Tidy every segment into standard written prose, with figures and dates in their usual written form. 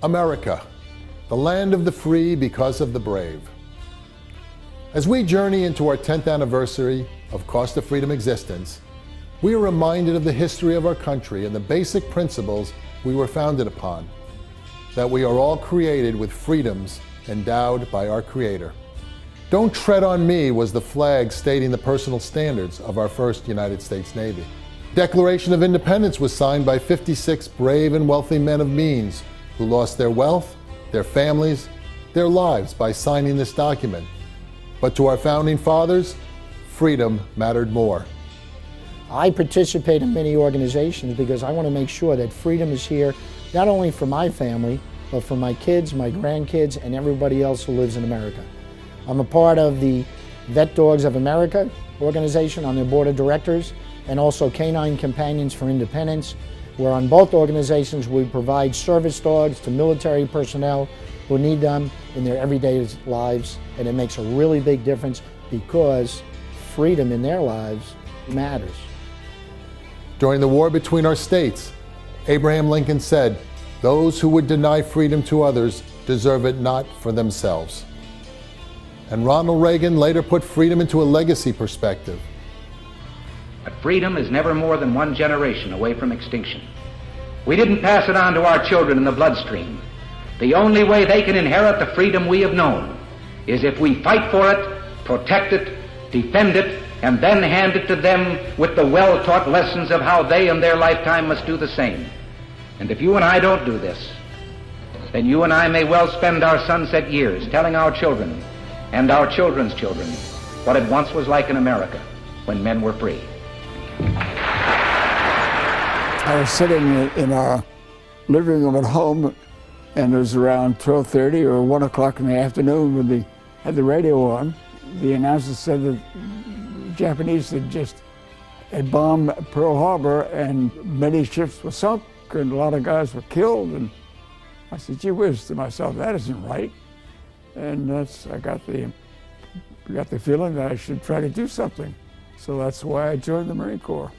America, the land of the free because of the brave. As we journey into our 10th anniversary of Cost of Freedom existence, we are reminded of the history of our country and the basic principles we were founded upon, that we are all created with freedoms endowed by our Creator. "Don't tread on me" was the flag stating the personal standards of our first United States Navy. Declaration of Independence was signed by 56 brave and wealthy men of means who lost their wealth, their families, their lives by signing this document. But to our founding fathers, freedom mattered more. I participate in many organizations because I want to make sure that freedom is here, not only for my family, but for my kids, my grandkids, and everybody else who lives in America. I'm a part of the Vet Dogs of America organization on their board of directors, and also Canine Companions for Independence, where on both organizations we provide service dogs to military personnel who need them in their everyday lives, and it makes a really big difference because freedom in their lives matters. During the war between our states, Abraham Lincoln said, "Those who would deny freedom to others deserve it not for themselves." And Ronald Reagan later put freedom into a legacy perspective. But freedom is never more than one generation away from extinction. We didn't pass it on to our children in the bloodstream. The only way they can inherit the freedom we have known is if we fight for it, protect it, defend it, and then hand it to them with the well-taught lessons of how they in their lifetime must do the same. And if you and I don't do this, then you and I may well spend our sunset years telling our children and our children's children what it once was like in America when men were free. I was sitting in our living room at home, and it was around 12:30 or 1 o'clock in the afternoon when they had the radio on. The announcer said that the Japanese had bombed Pearl Harbor and many ships were sunk and a lot of guys were killed. And I said, gee whiz, to myself, that isn't right. And I got the feeling that I should try to do something. So that's why I joined the Marine Corps.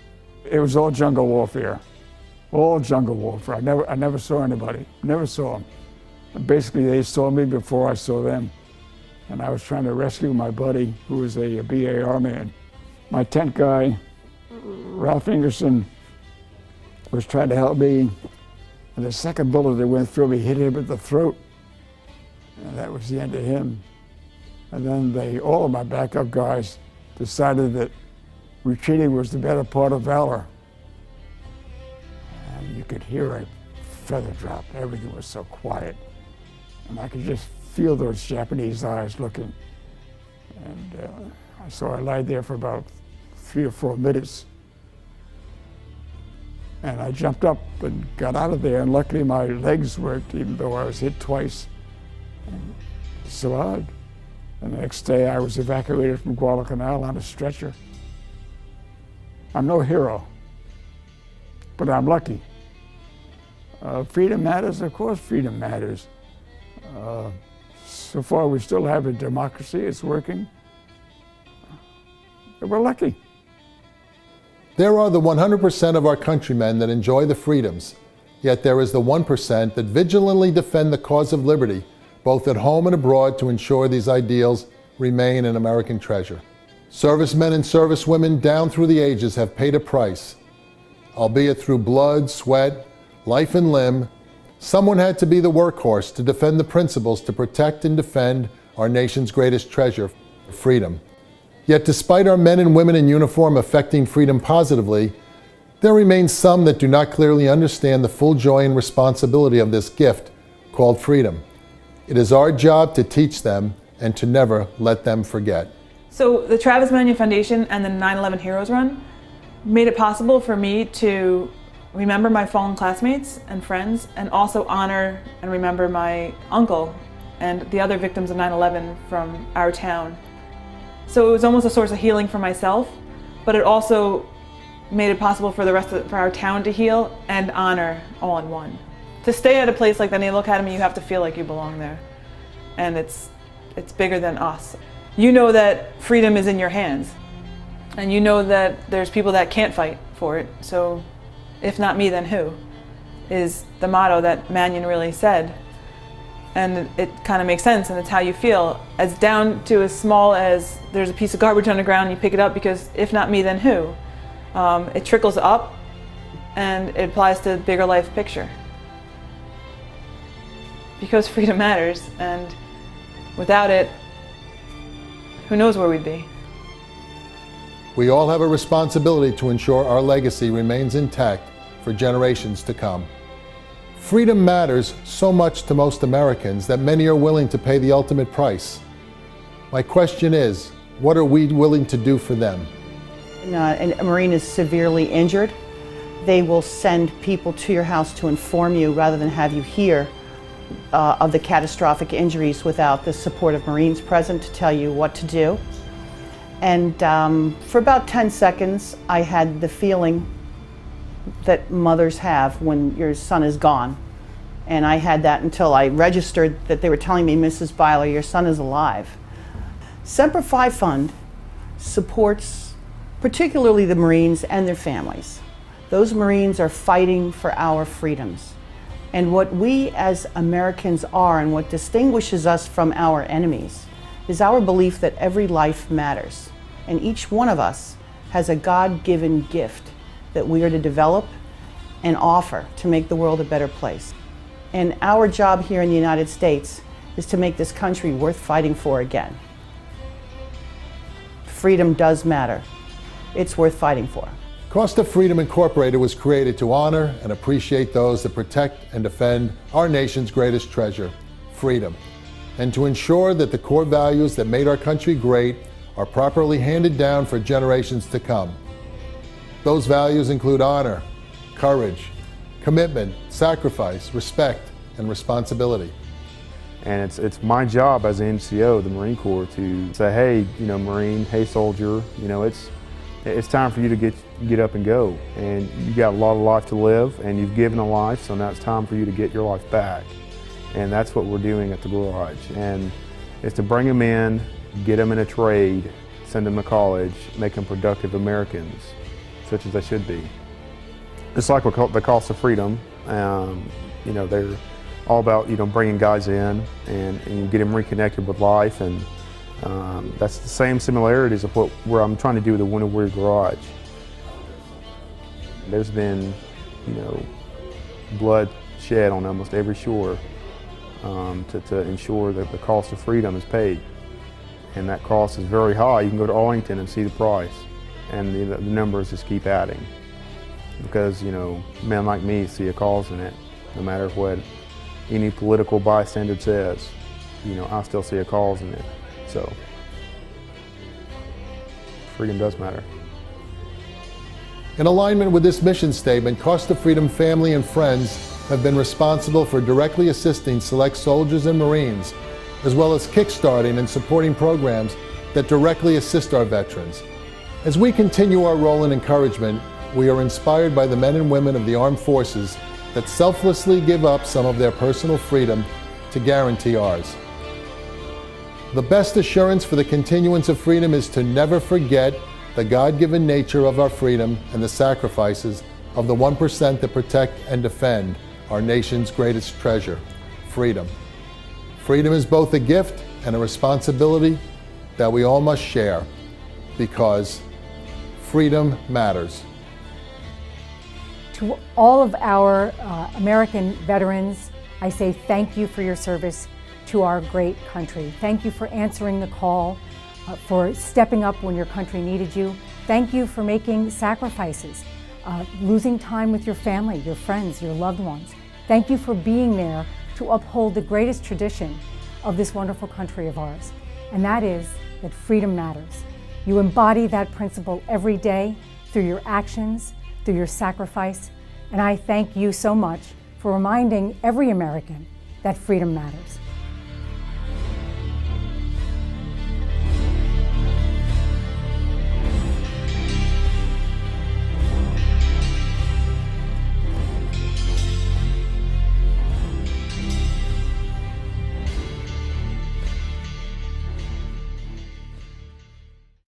It was all jungle warfare. All jungle warfare. I never saw anybody. Never saw them. And basically, they saw me before I saw them. And I was trying to rescue my buddy, who was a BAR man. My tent guy, Ralph Ingerson, was trying to help me. And the second bullet that went through me hit him at the throat. And that was the end of him. And then all of my backup guys decided that retreating was the better part of valor. And you could hear a feather drop. Everything was so quiet. And I could just feel those Japanese eyes looking. And so I lied there for about 3 or 4 minutes. And I jumped up and got out of there, and luckily my legs worked, even though I was hit twice. And survived. And the next day I was evacuated from Guadalcanal on a stretcher. I'm no hero, but I'm lucky. Freedom matters, of course freedom matters. So far we still have a democracy, it's working. We're lucky. There are the 100% of our countrymen that enjoy the freedoms, yet there is the 1% that vigilantly defend the cause of liberty, both at home and abroad, to ensure these ideals remain an American treasure. Servicemen and servicewomen down through the ages have paid a price, albeit through blood, sweat, life and limb. Someone had to be the workhorse to defend the principles to protect and defend our nation's greatest treasure, freedom. Yet despite our men and women in uniform affecting freedom positively, there remain some that do not clearly understand the full joy and responsibility of this gift called freedom. It is our job to teach them and to never let them forget. So the Travis Manion Foundation and the 9/11 Heroes Run made it possible for me to remember my fallen classmates and friends, and also honor and remember my uncle and the other victims of 9/11 from our town. So it was almost a source of healing for myself, but it also made it possible for for our town to heal and honor all in one. To stay at a place like the Naval Academy, you have to feel like you belong there. And it's bigger than us. You know that freedom is in your hands. And you know that there's people that can't fight for it. So if not me, then who? Is the motto that Manion really said. and it kind of makes sense, and it's how you feel. As down to as small as there's a piece of garbage on the ground, you pick it up because if not me, then who? It trickles up, and it applies to the bigger life picture. Because freedom matters, and without it, who knows where we'd be. We all have a responsibility to ensure our legacy remains intact for generations to come. Freedom matters so much to most Americans that many are willing to pay the ultimate price. My question is, what are we willing to do for them? And a Marine is severely injured, they will send people to your house to inform you rather than have you hear of the catastrophic injuries without the support of Marines present to tell you what to do. And for about 10 seconds, I had the feeling that mothers have when your son is gone. And I had that until I registered that they were telling me, Mrs. Byler, your son is alive. Semper Fi Fund supports particularly the Marines and their families. Those Marines are fighting for our freedoms. And what we as Americans are and what distinguishes us from our enemies is our belief that every life matters. And each one of us has a God-given gift that we are to develop and offer to make the world a better place. And our job here in the United States is to make this country worth fighting for again. Freedom does matter. It's worth fighting for. Cost of Freedom Incorporated was created to honor and appreciate those that protect and defend our nation's greatest treasure, freedom, and to ensure that the core values that made our country great are properly handed down for generations to come. Those values include honor, courage, commitment, sacrifice, respect, and responsibility. And it's my job as an NCO of the Marine Corps to say, hey, Marine, hey, soldier, it's time for you to get up and go. And you got a lot of life to live, and you've given a life, so now it's time for you to get your life back. And that's what we're doing at the Garage. And it's to bring them in, get them in a trade, send them to college, make them productive Americans, such as they should be. It's like the Cost of Freedom. They're all about bringing guys in and get them reconnected with life, and that's the same similarities of where I'm trying to do with the Winter Warrior Garage. There's been blood shed on almost every shore to ensure that the cost of freedom is paid. And that cost is very high. You can go to Arlington and see the price, and the numbers just keep adding. Because men like me see a cause in it, no matter what any political bystander says. I still see a cause in it. So freedom does matter. In alignment with this mission statement, Cost of Freedom family and friends have been responsible for directly assisting select soldiers and Marines, as well as kickstarting and supporting programs that directly assist our veterans. As we continue our role in encouragement, we are inspired by the men and women of the armed forces that selflessly give up some of their personal freedom to guarantee ours. The best assurance for the continuance of freedom is to never forget the God-given nature of our freedom and the sacrifices of the 1% that protect and defend our nation's greatest treasure, freedom. Freedom is both a gift and a responsibility that we all must share, because freedom matters. To all of our American veterans, I say thank you for your service to our great country. Thank you for answering the call, for stepping up when your country needed you. Thank you for making sacrifices, losing time with your family, your friends, your loved ones. Thank you for being there to uphold the greatest tradition of this wonderful country of ours, and that is that freedom matters. You embody that principle every day through your actions, through your sacrifice, and I thank you so much for reminding every American that freedom matters.